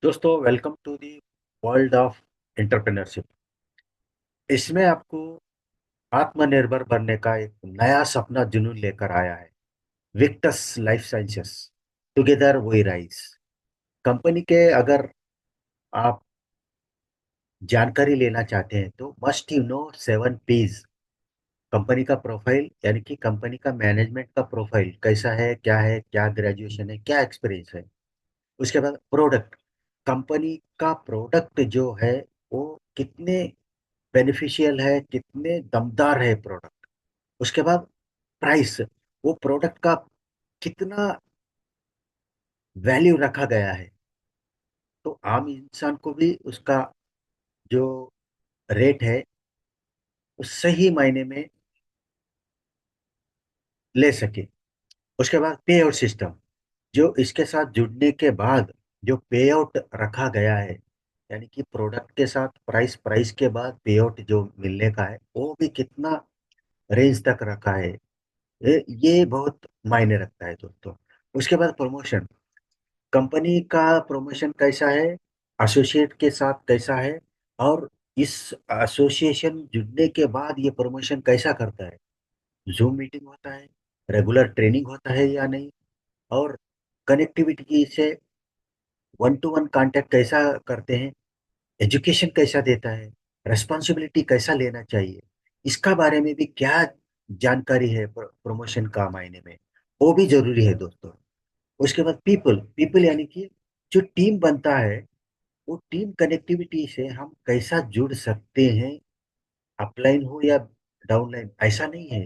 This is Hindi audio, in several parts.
दोस्तों, welcome to the world of entrepreneurship. इसमें आपको आत्मनिर्भर बनने का एक नया सपना जुनून लेकर आया है। Victus life sciences, together we rise. Company के अगर आप जानकारी लेना चाहते हैं तो must you know 7 P's। Company का प्रोफाइल यानी कि कंपनी का मैनेजमेंट का प्रोफाइल कैसा है, क्या ग्रेजुएशन है, क्या एक्सपीरियंस है। उसके बाद प्रोडक्ट, कंपनी का प्रोडक्ट जो है वो कितने बेनिफिशियल है, कितने दमदार है प्रोडक्ट। उसके बाद प्राइस, वो प्रोडक्ट का कितना वैल्यू रखा गया है, तो आम इंसान को भी उसका जो रेट है वो सही मायने में ले सके। उसके बाद पे आउट सिस्टम, जो इसके साथ जुड़ने के बाद जो पे आउट रखा गया है, यानी कि प्रोडक्ट के साथ प्राइस, प्राइस के बाद पे आउट जो मिलने का है वो भी कितना रेंज तक रखा है। ये बहुत मायने रखता है दोस्तों। उसके बाद प्रमोशन, कंपनी का प्रमोशन कैसा है, एसोसिएट के साथ कैसा है, और इस एसोसिएशन जुड़ने के बाद ये प्रमोशन कैसा करता है। जूम मीटिंग होता है, रेगुलर ट्रेनिंग होता है या नहीं, और कनेक्टिविटी से वन टू वन कांटेक्ट कैसा करते हैं, एजुकेशन कैसा देता है, रेस्पॉन्सिबिलिटी कैसा लेना चाहिए, इसका बारे में भी क्या जानकारी है प्रमोशन का मायने में, वो भी जरूरी है दोस्तों। उसके बाद पीपल, पीपल यानी कि जो टीम बनता है, वो टीम कनेक्टिविटी से हम कैसा जुड़ सकते हैं। अपलाइन हो या डाउनलाइन ऐसा नहीं है।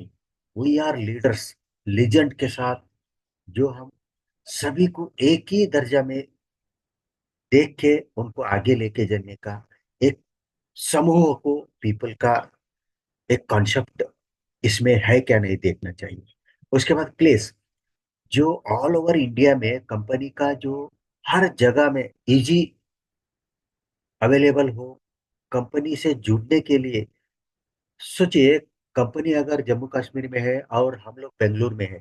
वी आर लीडर्स, लीजेंड के साथ जो हम सभी को एक ही दर्जा में देख के उनको आगे लेके जाने का एक समूह को, पीपल का एक कॉन्सेप्ट इसमें है क्या नहीं देखना चाहिए। उसके बाद प्लेस, जो ऑल ओवर इंडिया में कंपनी का जो हर जगह में इजी अवेलेबल हो कंपनी से जुड़ने के लिए। सोचिए, कंपनी अगर जम्मू कश्मीर में है और हम लोग बेंगलुरु में है,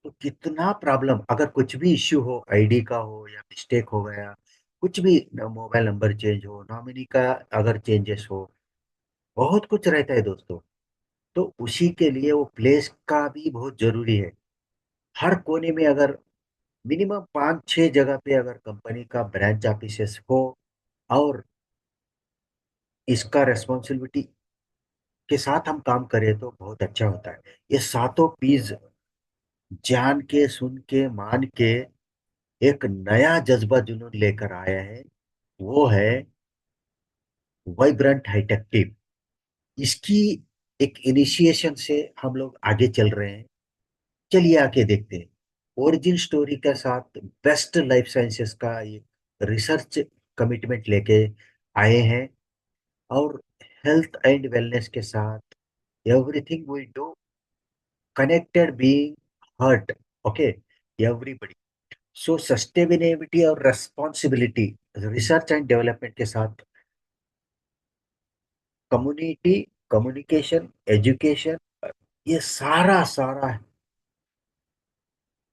तो कितना प्रॉब्लम, अगर कुछ भी इश्यू हो, आईडी का हो या मिस्टेक हो गया, कुछ भी, मोबाइल नंबर चेंज हो, नॉमिनी का अगर चेंजेस हो, बहुत कुछ रहता है दोस्तों। तो उसी के लिए वो प्लेस का भी बहुत जरूरी है। हर कोने में अगर मिनिमम 5-6 जगह पे अगर कंपनी का ब्रांच ऑफिसेस हो और इसका रेस्पॉन्सिबिलिटी के साथ हम काम करें तो बहुत अच्छा होता है। ये सातों पीस जान के, सुन के, मान के एक नया जज्बा जुनून लेकर आया है। वो है वाइब्रेंट हाईटेक टीम। इसकी एक इनिशिएशन से हम लोग आगे चल रहे हैं। चलिए आके देखते हैं। ओरिजिन स्टोरी के साथ बेस्ट लाइफ साइंसेस का ये रिसर्च कमिटमेंट लेके आए हैं, और हेल्थ एंड वेलनेस के साथ everything we do connected being hurt, okay, everybody. So sustainability और रेस्पॉन्सिबिलिटी, रिसर्च एंड डेवलपमेंट के साथ कम्युनिटी, कम्युनिकेशन, एजुकेशन, ये सारा सारा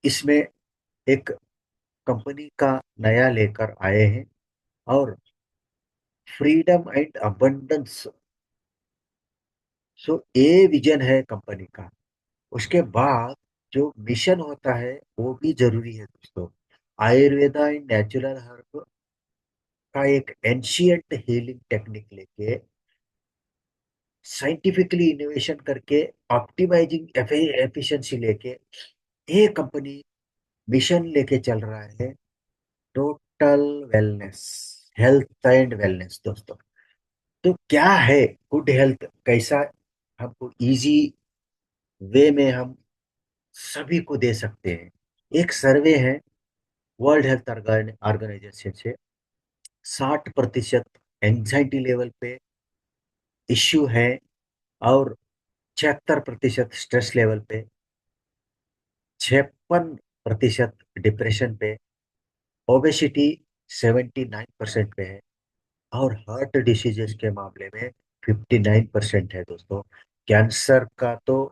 इसमें एक कंपनी का नया लेकर आए हैं। और फ्रीडम एंड अबंडेंस, सो ये विजन है कंपनी का। उसके बाद जो मिशन होता है वो भी जरूरी है दोस्तों। आयुर्वेदा एंड नेचुरल हर्ब का एक एंशियंट हीलिंग टेक्निक लेके साइंटिफिकली इनोवेशन करके ऑप्टिमाइजिंग एफिशिएंसी लेके ये कंपनी मिशन लेके चल रहा है। Total wellness, health and wellness दोस्तों। तो क्या है गुड हेल्थ, कैसा हमको इजी वे में हम सभी को दे सकते हैं। एक सर्वे है वर्ल्ड हेल्थ ऑर्गेनाइजेशन से, 60% एंजाइटी लेवल पे इश्यू है, और 76% स्ट्रेस लेवल पे, 56% डिप्रेशन पे, ओबेसिटी 79% पे है, और हार्ट डिसीजेस के मामले में 59% है दोस्तों। कैंसर का तो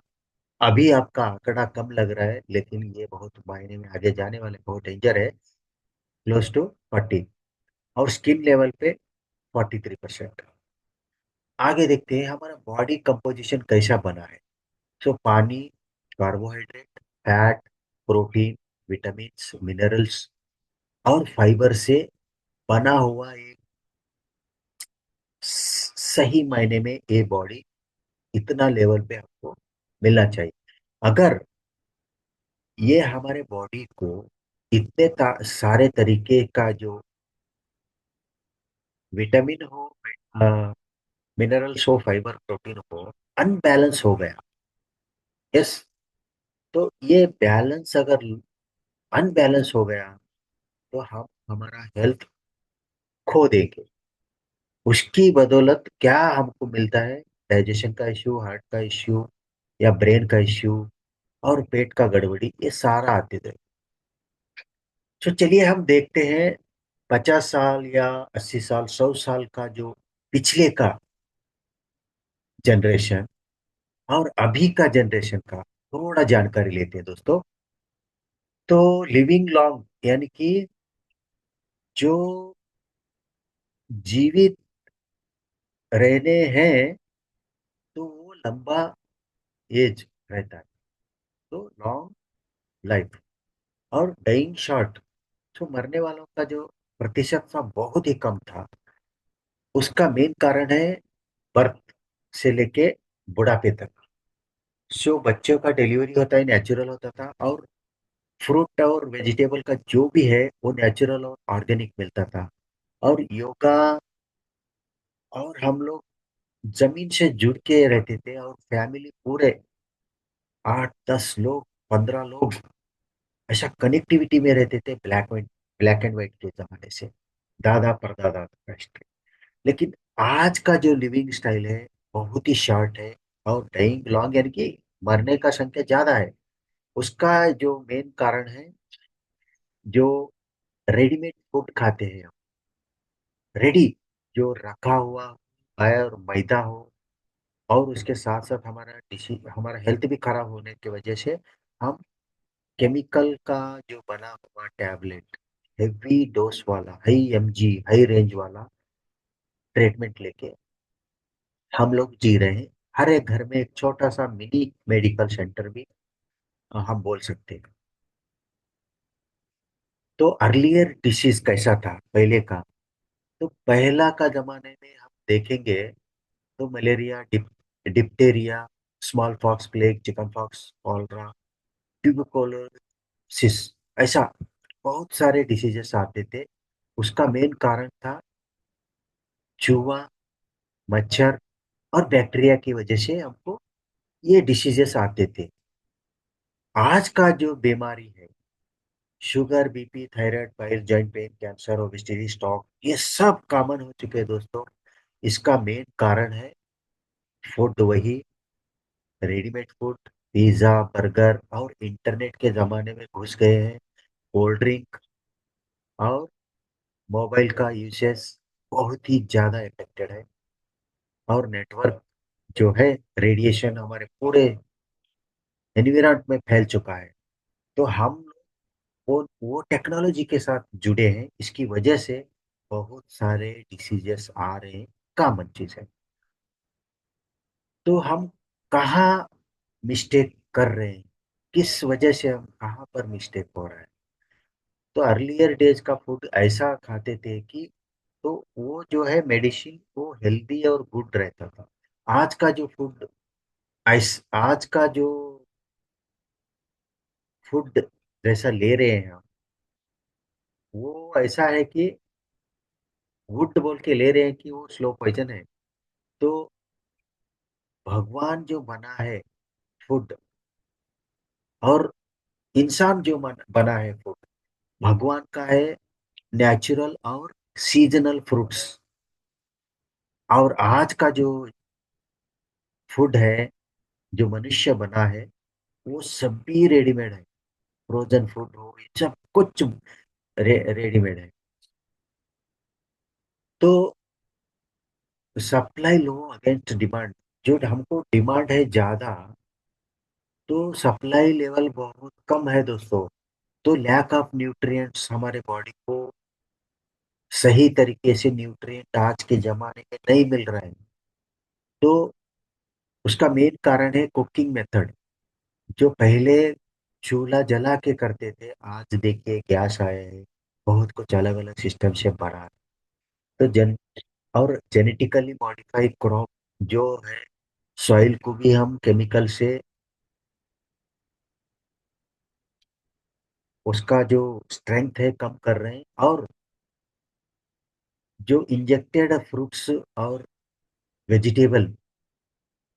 अभी आपका आंकड़ा कम लग रहा है, लेकिन ये बहुत मायने में आगे जाने वाले बहुत डेंजर है, क्लोज टू 40। और स्किन लेवल पे 43%। आगे देखते हैं हमारा बॉडी कंपोजिशन कैसा बना है। तो पानी, carbohydrate, fat, protein, vitamins, minerals और फाइबर से बना हुआ एक सही मायने में ये बॉडी इतना लेवल पे आपको मिलना चाहिए। अगर ये हमारे बॉडी को इतने सारे तरीके का जो विटामिन हो, मिनरल्स हो, फाइबर, प्रोटीन हो, अनबैलेंस हो गया। यस। तो ये बैलेंस अगर अनबैलेंस हो गया तो हम हमारा हेल्थ खो देंगे। उसकी बदौलत क्या हमको मिलता है? डाइजेशन का इश्यू, हार्ट का इश्यू या ब्रेन का इश्यू और पेट का गड़बड़ी, ये सारा आते थे। तो चलिए हम देखते हैं 50 साल या 80 साल, 100 साल का जो पिछले का जनरेशन और अभी का जनरेशन का थोड़ा जानकारी लेते हैं दोस्तों। तो लिविंग लॉन्ग यानी कि जो जीवित रहने हैं तो वो लंबा एज रहता है, तो लॉन्ग लाइफ। और डाइंग शॉर्ट, तो मरने वालों का जो प्रतिशत था बहुत ही कम था। उसका मेन कारण है बर्थ से लेके बुढ़ापे तक। जो बच्चों का डिलीवरी होता है नेचुरल होता था, और फ्रूट और वेजिटेबल का जो भी है वो नेचुरल और ऑर्गेनिक मिलता था। और योगा, और हम लोग जमीन से जुड़ के रहते थे, और फैमिली पूरे 8 10 लोग, 15 लोग ऐसा कनेक्टिविटी में रहते थे। ब्लैक एंड व्हाइट के जमाने से, दादा परदादा का स्टाइल। लेकिन आज का जो लिविंग स्टाइल है बहुत ही शॉर्ट है, और डाइंग लॉन्ग यानी कि मरने का संख्या ज्यादा है। उसका जो मेन कारण है, जो रेडीमेड फूड खाते हैं हम, रेडी, जो रखा हुआ है और मैदा हो, और उसके साथ साथ हमारा हेल्थ भी खराब होने की वजह से हम केमिकल का जो बना हुआ टैबलेट, हेवी डोज वाला, हाई एमजी, हाई रेंज वाला ट्रीटमेंट लेके हम लोग जी रहे हैं। हर एक घर में एक छोटा सा मिनी मेडिकल सेंटर भी हम बोल सकते हैं। तो अर्लियर डिसीज कैसा था पहले का? तो पहला का जमाने में हम देखेंगे तो malaria, Diptera, small pox, plague, chicken pox, cholera, tuberculosis, ऐसा बहुत सारे डिसीजेस आते थे। उसका मेन कारण था चूहा, मच्छर और बैक्टीरिया की वजह से हमको ये डिसीजेस आते थे। आज का जो बीमारी है, sugar, BP, thyroid, piles, joint pain, cancer, obesity, stroke, ये सब कॉमन हो चुके हैं दोस्तों। इसका मेन कारण है फूड, वही रेडीमेड फूड, पिज्जा, बर्गर, और इंटरनेट के जमाने में घुस गए हैं। कोल्ड ड्रिंक और मोबाइल का यूसेज बहुत ही ज्यादा इफेक्टेड है। और नेटवर्क जो है, रेडिएशन हमारे पूरे एनवायरनमेंट में फैल चुका है। तो हम वो टेक्नोलॉजी के साथ जुड़े हैं, इसकी वजह से बहुत सारे डिसीजेस आ रहे हैं, कॉमन चीज है। तो हम कहाँ मिस्टेक कर रहे हैं, किस वजह से हम कहाँ पर मिस्टेक हो रहा है? तो अर्लियर डेज का फूड ऐसा खाते थे कि तो वो जो है मेडिसिन, वो हेल्दी और गुड रहता था। आज का जो फूड, आज का जो फूड जैसा ले रहे हैं हम, वो ऐसा है कि गुड बोल के ले रहे हैं कि वो स्लो पॉइजन है। तो भगवान जो बना है फूड, और इंसान जो बना है फूड, भगवान का है नेचुरल और सीजनल फ्रूट्स। और आज का जो फूड है, जो मनुष्य बना है, वो सभी रेडीमेड है। फ्रोजन फूड हो, ये सब कुछ रेडीमेड है। तो सप्लाई लो अगेंस्ट डिमांड, जो हमको डिमांड है ज्यादा, तो सप्लाई लेवल बहुत कम है दोस्तों। तो लैक ऑफ न्यूट्रिएंट्स हमारे बॉडी को सही तरीके से न्यूट्रिएंट आज के जमाने में नहीं मिल रहे हैं। तो उसका मेन कारण है कुकिंग मेथड। जो पहले चूल्हा जला के करते थे, आज देखिए गैस आए हैं, बहुत कुछ अलग अलग सिस्टम से बना है। तो और जेनेटिकली मॉडिफाइड क्रॉप जो है, सॉइल को भी हम केमिकल से उसका जो स्ट्रेंथ है कम कर रहे हैं, और जो इंजेक्टेड फ्रूट्स और वेजिटेबल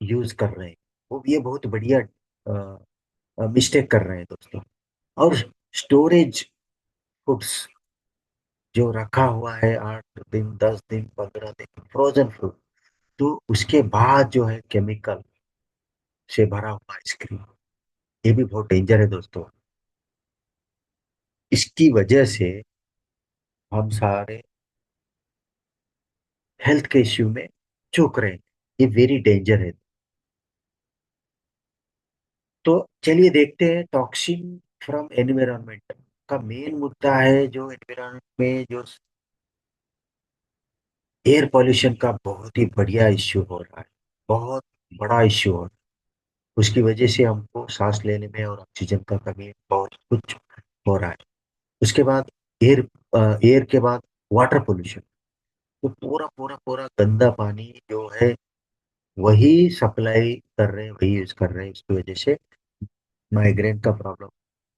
यूज कर रहे हैं, वो ये बहुत बढ़िया मिस्टेक कर रहे हैं दोस्तों। और स्टोरेज फूड्स जो रखा हुआ है 8 दिन 10 दिन 15 दिन, फ्रोजन फ्रूट, तो उसके बाद जो है केमिकल से भरा हुआ आइसक्रीम, ये भी बहुत डेंजर है दोस्तों। इसकी वजह से हम सारे हेल्थ के इश्यू में चूक रहे हैं। ये वेरी डेंजर है। तो चलिए देखते हैं टॉक्सिन फ्रॉम एनवायरनमेंट का मेन मुद्दा है। जो एनवायरनमेंट में जो एयर पोल्यूशन का बहुत ही बढ़िया इश्यू हो रहा है, बहुत बड़ा इश्यू हो रहा है। उसकी वजह से हमको सांस लेने में और ऑक्सीजन का कमी बहुत कुछ हो रहा है। उसके बाद एयर एयर के बाद वाटर पोल्यूशन। तो पूरा पूरा पूरा गंदा पानी जो है, वही सप्लाई कर रहे हैं, वही यूज कर रहे हैं। उसकी वजह से माइग्रेन का प्रॉब्लम,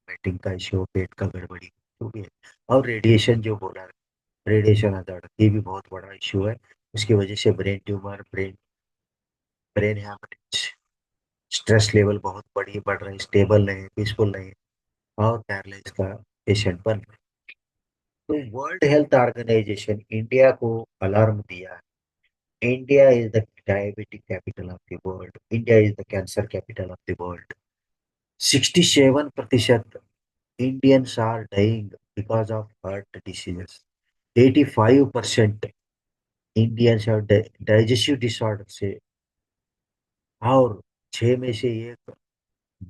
पेटिंग का इश्यू, पेट का गड़बड़ी जो भी है। और रेडिएशन जो बोला, रेडिएशन हजार्ड, ये भी बहुत बड़ा इश्यू है। उसकी वजह से brain tumour, brain brain haemorrhage, stress level बहुत बढ़ रहे हैं, स्टेबल नहीं, पीसफुल नहीं, और पैरालाइज का पेशेंट बन रहे हैं। तो वर्ल्ड हेल्थ ऑर्गेनाइजेशन इंडिया को अलार्म दिया है। India is the diabetic capital of the world, India is the cancer capital of the world. 67% Indians are dying because of heart diseases. 85% Indians have digestive disorder से, और 6 में से एक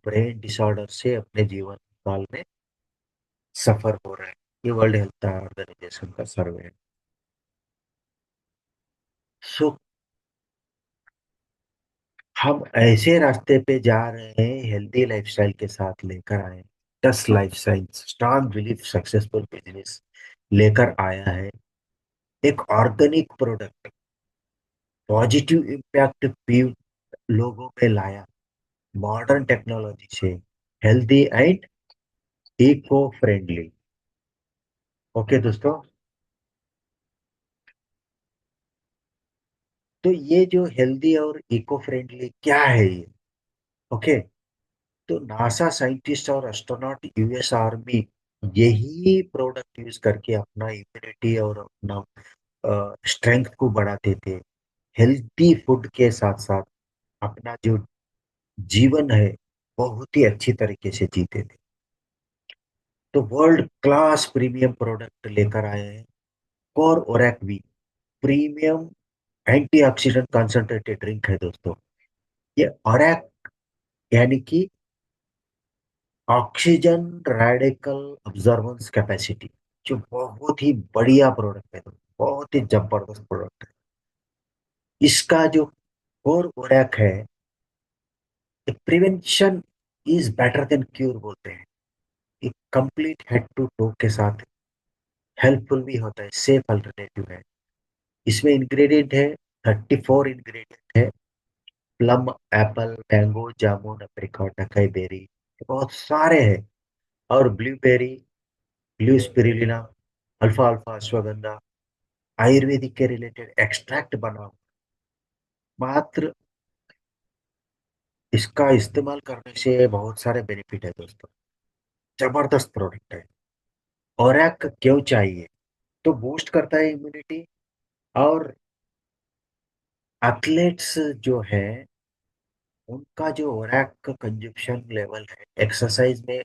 ब्रेन डिसऑर्डर से अपने जीवन काल में सफर हो रहे हैं। ये वर्ल्ड हेल्थ ऑर्गेनाइजेशन का सर्वे है। सो हम ऐसे रास्ते पे जा रहे हैं, हेल्दी लाइफस्टाइल के साथ लेकर आए। टस life science strong belief successful business लेकर आया है एक ऑर्गेनिक प्रोडक्ट, पॉजिटिव इम्पैक्ट भी लोगों में लाया, मॉडर्न टेक्नोलॉजी से, healthy and eco friendly. Okay दोस्तों। तो ये जो हेल्दी और इको फ्रेंडली क्या है ये? ओके। तो नासा साइंटिस्ट और एस्ट्रोनॉट, यूएस आर्मी, यही प्रोडक्ट यूज करके अपना इम्यूनिटी और अपना स्ट्रेंथ को बढ़ाते थे। हेल्दी फूड के साथ साथ अपना जो जीवन है, बहुत ही अच्छी तरीके से जीते थे। तो वर्ल्ड क्लास प्रीमियम प्रोडक्ट लेकर आए हैं। कोर ओरैक भी प्रीमियम एंटीऑक्सीडेंट कंसंट्रेटेड ड्रिंक है दोस्तों। ये ओरैक यानी कि ऑक्सीजन रेडिकल ऑब्जर्वेंस कैपेसिटी, जो बहुत ही बढ़िया प्रोडक्ट है, बहुत ही जबरदस्त प्रोडक्ट है। इसका जो कोर ओरैक है, prevention is better than cure बोलते हैं। एक कंप्लीट हेड टू टो के साथ हेल्पफुल भी होता है, सेफ अल्टरनेटिव है। इसमें इंग्रेडिएंट है, 34 इंग्रेडिएंट है। प्लम, एप्पल, मैंगो, जामुन, अप्रिकॉट, अकाई बेरी, बहुत सारे हैं। और blueberry, blue spirulina, alpha alpha ashwagandha, Ayurvedic के रिलेटेड एक्सट्रैक्ट बना हुआ। मात्र इसका इस्तेमाल करने से बहुत सारे बेनिफिट है दोस्तों। जबरदस्त प्रोडक्ट है। ओरैक क्यों चाहिए? तो बूस्ट करता है इम्यूनिटी, और एथलीट्स जो है, उनका जो ओरैक का कंजप्शन लेवल है एक्सरसाइज में,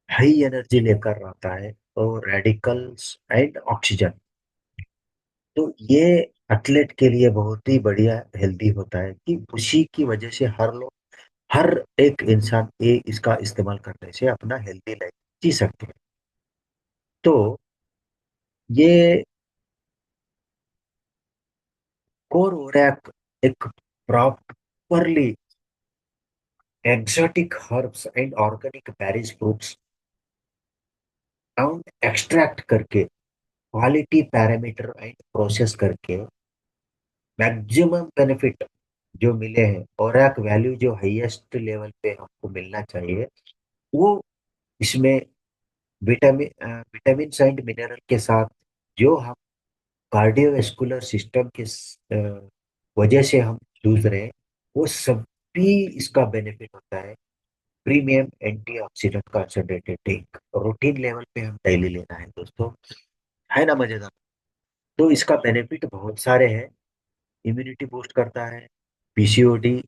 हाई एनर्जी लेकर आता है, और रेडिकल्स एंड ऑक्सीजन। तो ये एथलीट के लिए बहुत ही बढ़िया हेल्दी होता है, कि उसी की वजह से हर एक इंसान ये इसका इस्तेमाल करने से अपना हेल्दी लाइफ जी सकते हैं। तो ये कोरओरैक एक properly exotic herbs and organic berries fruits और एक्सट्रैक्ट करके क्वालिटी पैरामीटर एंड प्रोसेस करके मैक्सिमम बेनिफिट जो मिले हैं और एक वैल्यू जो हाईएस्ट लेवल पे हमको मिलना चाहिए वो इसमें विटामिन एंड मिनरल के साथ जो हम कार्डियोवैस्कुलर सिस्टम के वजह से हम जूझ रहे हैं वो सभी इसका बेनिफिट होता है। Premium antioxidant concentrated drink routine level पे हम डेली लेना है दोस्तों। है ना मजेदार। तो इसका बेनिफिट बहुत सारे हैं। इम्यूनिटी बूस्ट करता है। पीसीओडी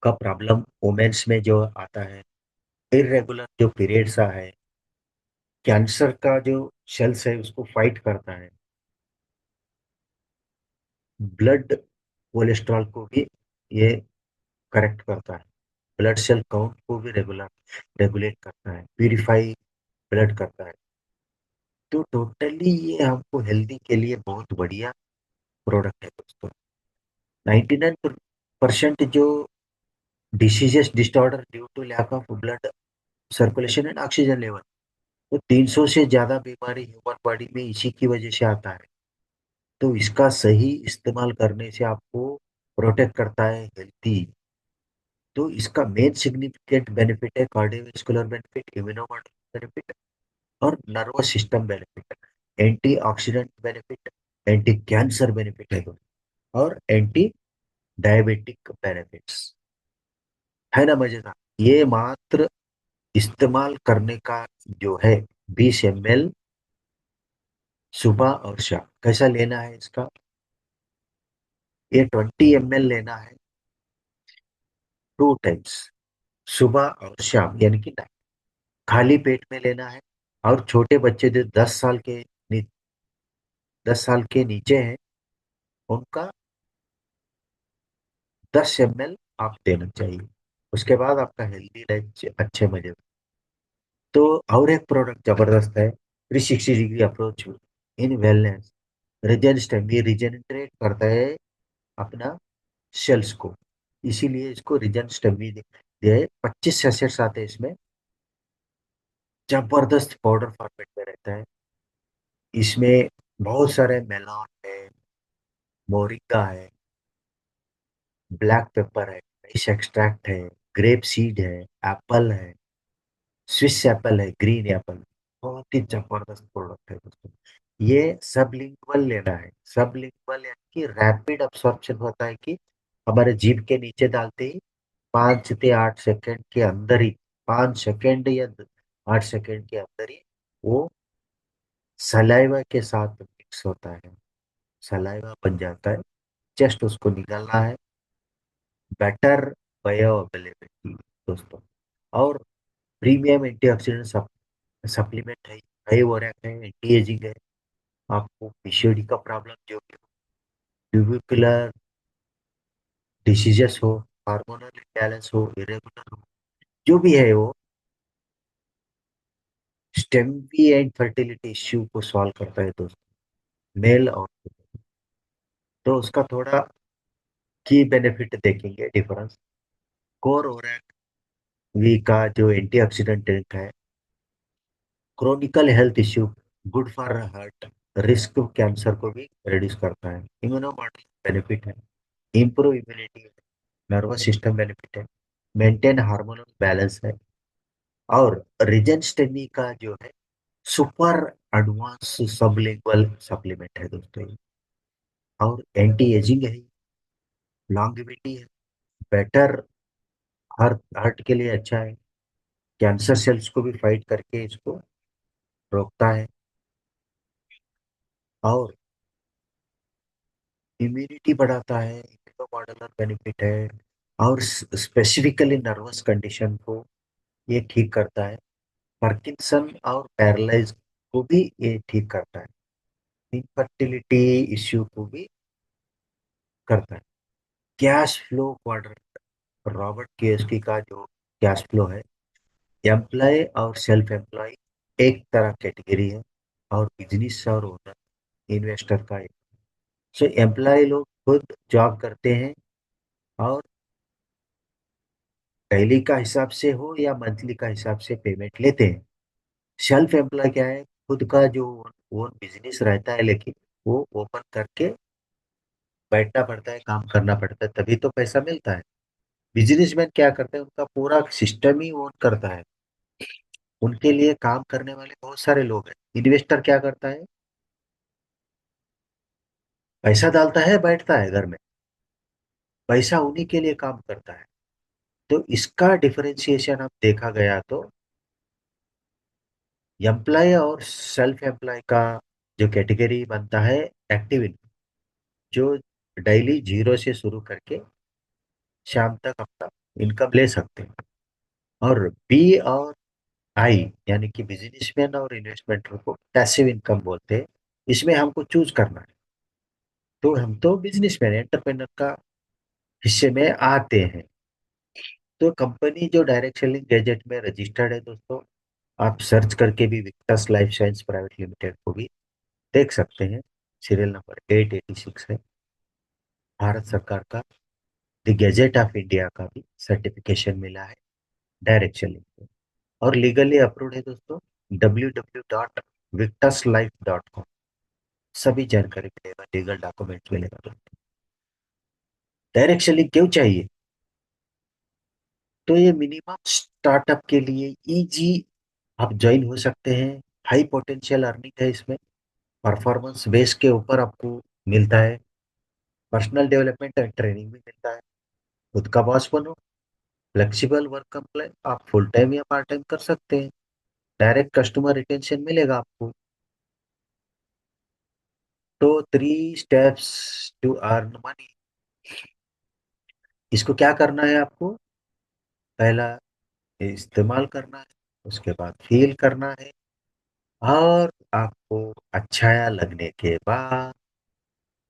का प्रॉब्लम वुमेन्स में जो आता है, इरेगुलर जो पीरियड्स है, कैंसर का जो सेल्स है उसको फाइट करता है। ब्लड कोलेस्ट्रॉल को भी ये करेक्ट करता है। ब्लड सेल काउंट को भी रेगुलेट करता है, प्यूरिफाई ब्लड करता है। तो टोटली ये हमको हेल्दी के लिए बहुत बढ़िया प्रोडक्ट है दोस्तों। 99% जो diseases disorder due to lack of blood circulation and oxygen level, तो 300 से ज्यादा बीमारी ह्यूमन बॉडी में इसी की वजह से आता है। तो इसका सही इस्तेमाल करने से आपको प्रोटेक्ट करता है हेल्थी। तो इसका मेन सिग्निफिकेंट बेनिफिट है कार्डियोवैस्कुलर बेनिफिट, इम्यूनोमॉड्यूलर बेनिफिट और nervous system benefit, anti oxidant benefit, anti cancer benefit है और एंटी डायबिटिक बेनिफिट्स। है ना मजेदार। ये मात्र इस्तेमाल करने का जो है 20 ml सुबह और शाम। कैसा लेना है इसका? ये 20 ml लेना है 2 टाइम्स, सुबह और शाम यानी कि खाली पेट में लेना है। और छोटे बच्चे जो 10 साल के नीचे हैं उनका 10 ml आप देना चाहिए। उसके बाद आपका हेल्दी लाइफ अच्छे मजे। तो और एक प्रोडक्ट जबरदस्त है, 360 degree approach in wellness. Reason ये रिजेनरेट करता है अपना सेल्स को, इसीलिए इसको रिजन स्टेमी दिया है। 25 सेशेट्स आते हैं इसमें। जबरदस्त पाउडर फॉर्मेट में रहता है। इसमें बहुत सारे मेलॉन है, मोरिंगा है, ब्लैक पेपर है, राइस एक्सट्रैक्ट है, ग्रेप सीड है, एप्पल है, स्विस एप्पल है, ग्रीन एप्पल। बहुत ही जबरदस्त प्रोडक्ट है दोस्तों। ये सबलिंगुअल लेना है। सबलिंगुअल यानी कि रैपिड अब्सॉर्प्शन होता है कि हमारे जीभ के नीचे डालते ही 5 से 8 सेकंड के अंदर ही, 5 सेकंड या 8 सेकंड के अंदर ही वो सलाइवा के साथ मिक्स होता है, सलाइवा बन जाता है। जस्ट उसको निकालना है। बेटर बायो अवेलेबिलिटी दोस्तों। और प्रीमियम एंटीऑक्सीडेंट सप्लीमेंट है, हाई ओरैक है, एंटी एजिंग है। आपको पीसीओडी का प्रॉब्लम जो ट्यूबिकुलर डिसीजेस हो, हार्मोनल इम्बैलेंस हो, इरेगुलर हो, जो भी है वो स्टेमी एंड फर्टिलिटी इश्यू को सॉल्व करता है दोस्तों, मेल और female। तो उसका थोड़ा की बेनिफिट देखेंगे डिफरेंस। कोर ओरैक वी का जो एंटीऑक्सीडेंट ड्रिंक है, chronicle health issue, good for heart, risk cancer को भी रिड्यूस करता है। इम्यूनोमॉड्यूलेशन बेनिफिट है, improve immunity, nervous system benefit है, मेंटेन हार्मोनल बैलेंस है। और रिजेंस्टेमी का जो है सुपर एडवांस सबलिंगुअल सप्लीमेंट है दोस्तों। और एंटी एजिंग है, लॉन्गेविटी है, बेटर हार्ट हार्ट के लिए अच्छा है, कैंसर सेल्स को भी फाइट करके इसको रोकता है। और इम्यूनिटी बढ़ाता है, इम्यूनोमॉड्यूलर बेनिफिट है। और स्पेसिफिकली नर्वस कंडीशन को ये ठीक करता है। पार्किंसन और पैरालाइज को भी ये ठीक करता है। इनफर्टिलिटी इश्यू को भी करता है। Cash flow quadrant, Robert Kiyosaki का जो कैश फ्लो है, एम्प्लॉय और सेल्फ एम्प्लॉय एक तरह कैटेगरी है और बिजनेस और ओनर इन्वेस्टर का एक। सो एम्प्लॉय लोग खुद जॉब करते हैं और डेली का हिसाब से हो या मंथली का हिसाब से पेमेंट लेते हैं। सेल्फ एम्प्लॉय क्या है, खुद का जो ओन बिजनेस रहता है, लेकिन वो ओपन करके बैठना पड़ता है, काम करना पड़ता है, तभी तो पैसा मिलता है। बिजनेसमैन क्या करते हैं, उनका पूरा सिस्टम ही ओन करता है, उनके लिए काम करने वाले बहुत सारे लोग हैं। इन्वेस्टर क्या करता है, पैसा डालता है, बैठता है घर में, पैसा उन्हीं के लिए काम करता है। तो इसका डिफरेंशिएशन अब देखा गया तो एम्प्लॉय और सेल्फ एम्प्लॉय का जो कैटेगरी बनता है, एक्टिव इनकम, जो डेली जीरो से शुरू करके शाम तक अपना इनकम ले सकते हैं। और बी और आई यानी कि बिजनेसमैन और इन्वेस्टमेंटर को पैसिव इनकम बोलते हैं। इसमें हमको चूज करना है, तो हम तो बिजनेसमैन एंटरप्रेन्योर का हिस्से में आते हैं। तो कंपनी जो डायरेक्ट सेलिंग गैजेट में रजिस्टर्ड है दोस्तों, आप सर्च करके भी Victus life science private limited को भी देख सकते हैं। सीरियल नंबर 886 है। भारत सरकार का द गैजेट ऑफ इंडिया का भी सर्टिफिकेशन मिला है डायरेक्ट सेलिंग को, और लीगली अप्रूव्ड है दोस्तों। www.victuslife.com, सभी जानकारी मिलेगा, लीगल डॉक्यूमेंट मिलेगा दोस्तों। डायरेक्ट सेलिंग क्यों चाहिए, तो ये मिनिमम स्टार्टअप के लिए इजी आप ज्वाइन हो सकते हैं। हाई पोटेंशियल अर्निंग है इसमें, परफॉर्मेंस बेस के ऊपर आपको मिलता है, पर्सनल डेवलपमेंट एंड ट्रेनिंग भी मिलता है। खुद का बॉस बनो, फ्लेक्सिबल वर्क कंप्लाइन, आप फुल टाइम या पार्ट टाइम कर सकते हैं। डायरेक्ट कस्टमर रिटेंशन मिलेगा आपको। तो 3 स्टेप्स टू अर्न मनी, इसको क्या करना है आपको, पहला इस्तेमाल करना है, उसके बाद फील करना है, और आपको अच्छा लगने के बाद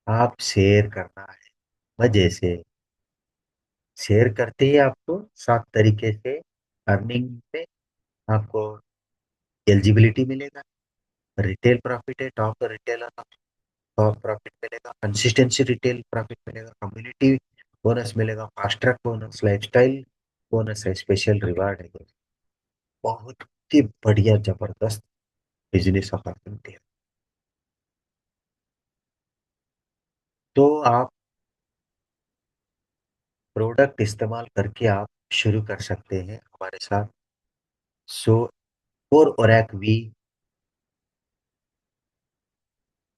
आप शेयर करना है। मजे से शेयर करते ही आपको 7 तरीके से अर्निंग में आपको एलिजिबिलिटी मिलेगा। रिटेल प्रॉफिट है, टॉप रिटेल टॉप प्रॉफिट मिलेगा, कंसिस्टेंसी रिटेल प्रॉफिट मिलेगा, कम्युनिटी बोनस मिलेगा, fast track bonus, lifestyle bonus है, स्पेशल रिवार्ड है। बहुत ही बढ़िया जबरदस्त बिजनेस अपॉर्चुनिटी है। तो आप प्रोडक्ट इस्तेमाल करके आप शुरू कर सकते हैं हमारे साथ। So for ORAC V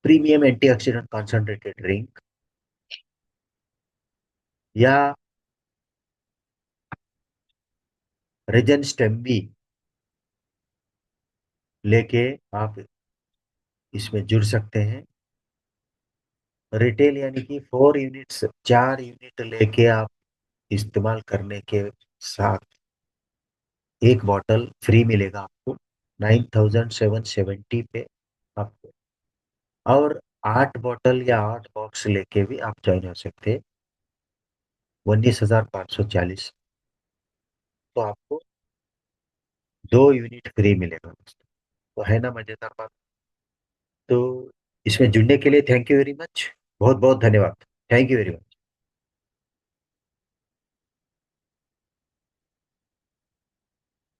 premium antioxidant concentrated drink, या रेजन स्टेम्बी लेके आप इसमें जुड़ सकते हैं। रिटेल यानी कि 4 यूनिट्स, 4 यूनिट लेके आप इस्तेमाल करने के साथ एक बॉटल फ्री मिलेगा आपको 9770 पे आपको। और 8 बॉटल या 8 बॉक्स लेके भी आप ज्वाइन हो सकते हैं, 19,540। तो आपको 2 यूनिट फ्री मिलेगा दोस्तों। तो है ना मजेदार बात। तो इसमें जुड़ने के लिए थैंक यू वेरी मच, बहुत बहुत धन्यवाद। Thank you very much.